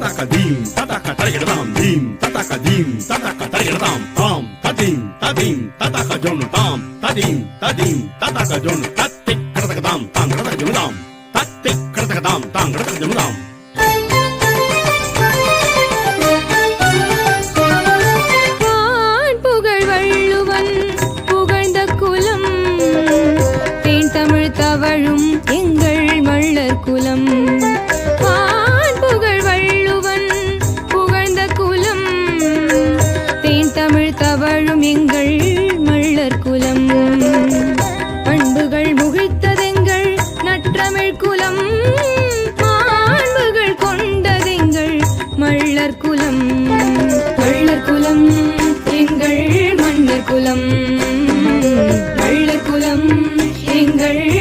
tataka dim tataka tarigadam dim tataka dim tataka tarigadam tam tadim tadim tataka jonu tam tadim tadim tataka jonu tattik karatakadam tam karatak jonudam tattik karatakadam tam karatak jonudam தவழும் எங்கள் மள்ளர் குலம் புகழ் வள்ளுவன் புகழ்ந்த குலம் தேன் தமிழ் தவழும் எங்கள் மள்ளர் குலம் பண்புகள் முகிழ்த்ததெங்கள் நற்றமிழ் குலம் மாண்புகள் கொண்டதெங்கள் மள்ளர் குலம் எங்கள் மன்னர் குலம் மள்ளர் குலம் எங்கள்